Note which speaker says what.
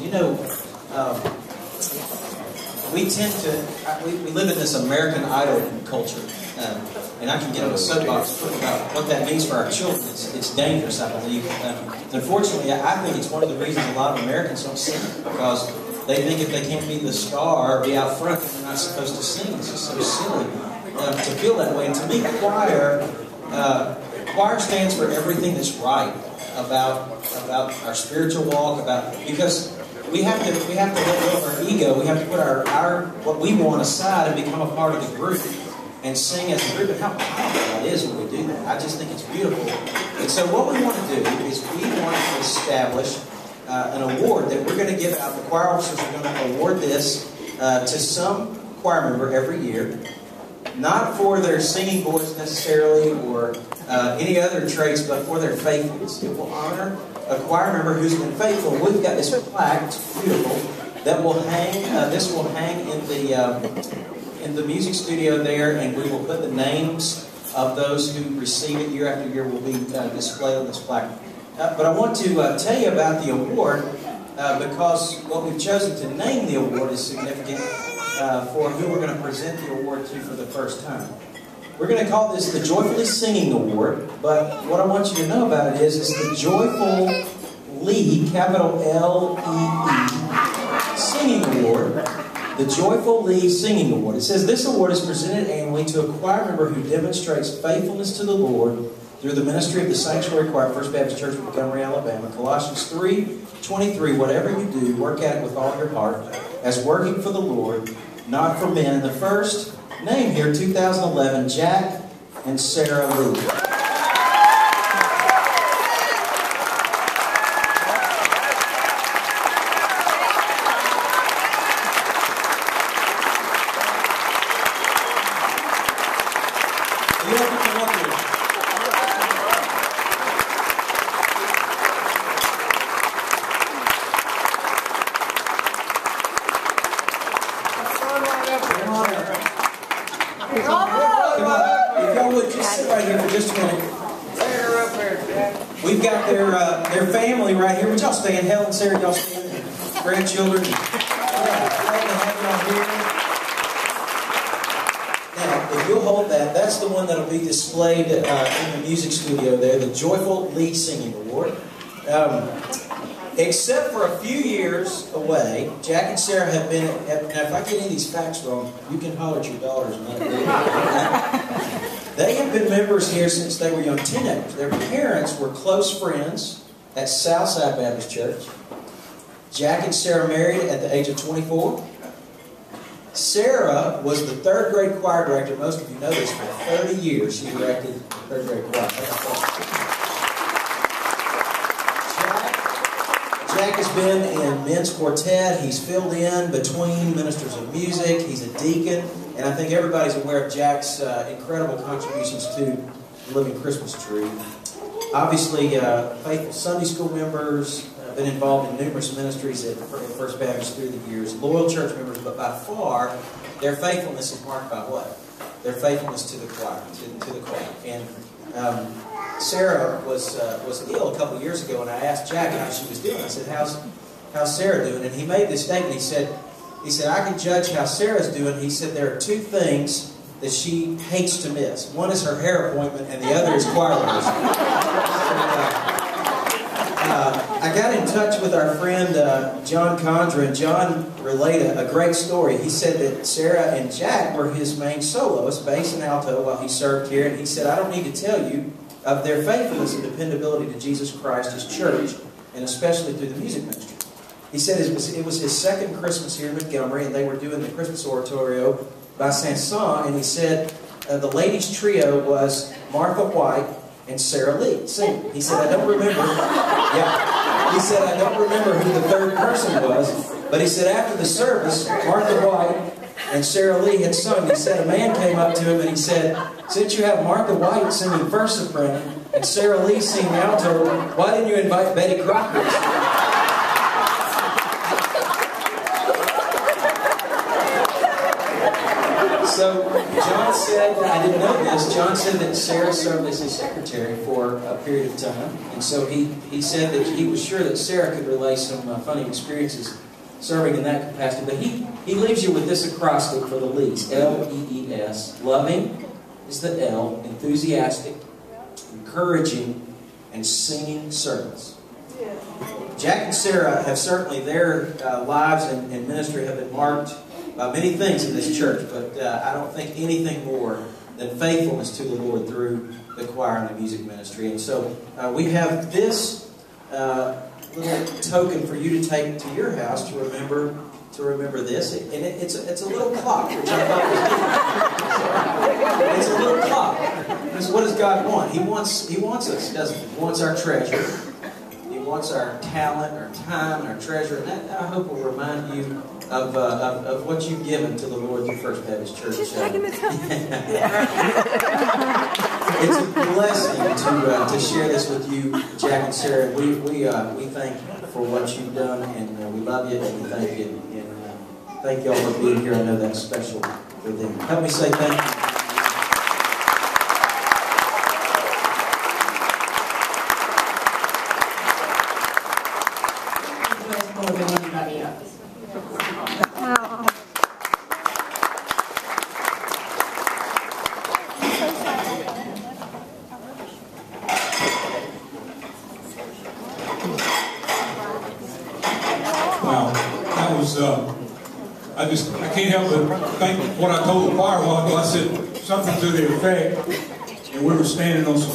Speaker 1: You know, we tend to, we live in this American Idol culture, and I can get on a soapbox about what that means for our children. It's dangerous, I believe. Unfortunately, I think it's one of the reasons a lot of Americans don't sing, because they think if they can't be the star or be out front, they're not supposed to sing. It's just so silly to feel that way. And to me, choir stands for everything that's right about our spiritual walk, because we have to let go of our ego. We have to put our what we want aside and become a part of the group and sing as a group. And how powerful that is when we do that. I just think it's beautiful. And so what we want to do is we want to establish an award that we're going to give out. The choir officers are going to award this to some choir member every year, not for their singing voice necessarily or any other traits, but for their faithfulness. It will honor a choir member who's been faithful. We've got this plaque, it's beautiful, that will hang. This will hang in the music studio there, and we will put the names of those who receive it year after year will be displayed on this plaque. But I want to tell you about the award because what we've chosen to name the award is significant for who we're going to present the award to for the first time. We're going to call this the Joyfully Singing Award, but what I want you to know about it is it's the Joyful Lee, capital L-E-E, Singing Award. The Joyful Lee Singing Award. It says this award is presented annually to a choir member who demonstrates faithfulness to the Lord through the ministry of the Sanctuary Choir, First Baptist Church of Montgomery, Alabama. Colossians 3:23, whatever you do, work at it with all your heart, as working for the Lord, not for men. And the first name here, 2011, Jack and Sarah Lee. We've got their family right here. Would y'all stand? Helen, Sarah, y'all stand? Grandchildren. Glad to have you on here. Now, if you'll hold that, that's the one that'll be displayed in the music studio there, the Joyful Lead Singing Award. Except for a few years away, Jack and Sarah have been, now if I get any of these facts wrong, you can holler at your daughters and let them know. They have been members here since they were young teenagers. Their parents were close friends at Southside Baptist Church. Jack and Sarah married at the age of 24. Sarah was the third grade choir director. Most of you know this. For 30 years she directed the third grade choir. Jack has been in men's quartet. He's filled in between ministers of music. He's a deacon. And I think everybody's aware of Jack's incredible contributions to the Living Christmas Tree. Obviously, faithful Sunday school members, been involved in numerous ministries at First Baptist through the years. Loyal church members, but by far, their faithfulness is marked by what? Their faithfulness to the choir. To the choir. And Sarah was ill a couple of years ago, and I asked Jack how she was doing. I said, "How's Sarah doing?" And he made this statement. He said, "I can judge how Sarah's doing." He said, "There are two things that she hates to miss. One is her hair appointment, and the other is choir rehearsal." I got in touch with our friend John Condra, and John relayed a great story. He said that Sarah and Jack were his main soloists, bass and alto, while he served here. And he said, "I don't need to tell you of their faithfulness and dependability to Jesus Christ, His church, and especially through the music ministry." He said it was his second Christmas here in Montgomery, and they were doing the Christmas oratorio by Saint-Saëns, and he said the ladies' trio was Martha White and Sarah Lee singing. He said, "I don't remember." Yeah. He said, "I don't remember who the third person was," but he said after the service, Martha White and Sarah Lee had sung. He said a man came up to him and he said, "Since you have Martha White singing first soprano and Sarah Lee singing alto, why didn't you invite Betty Crocker?" So John said said, I didn't know this, John said that Sarah served as his secretary for a period of time. And so he said that he was sure that Sarah could relay some funny experiences serving in that capacity. But he leaves you with this acrostic for the lees, L-E-E-S. Loving is the L, enthusiastic, encouraging, and singing servants. Jack and Sarah have certainly, their lives and ministry have been marked by many things in this church, but I don't think anything more than faithfulness to the Lord through the choir and the music ministry. And so we have this little token for you to take to your house to remember this. And it's a little clock, which I thought was it's a little clock. Because what does God want? He wants us, doesn't he? He wants our treasure. He wants our talent, our time, our treasure. And that, I hope, will remind you of what you've given to the Lord through First Baptist Church. It's a blessing to share this with you, Jack and Sarah. We thank you for what you've done, and we love you, and we thank you. And thank you all for being here. I know that's special for them. Help me say thank you.
Speaker 2: Wow, that was, I can't help but think what I told the choir a while ago. I said something to the effect, and we were standing on some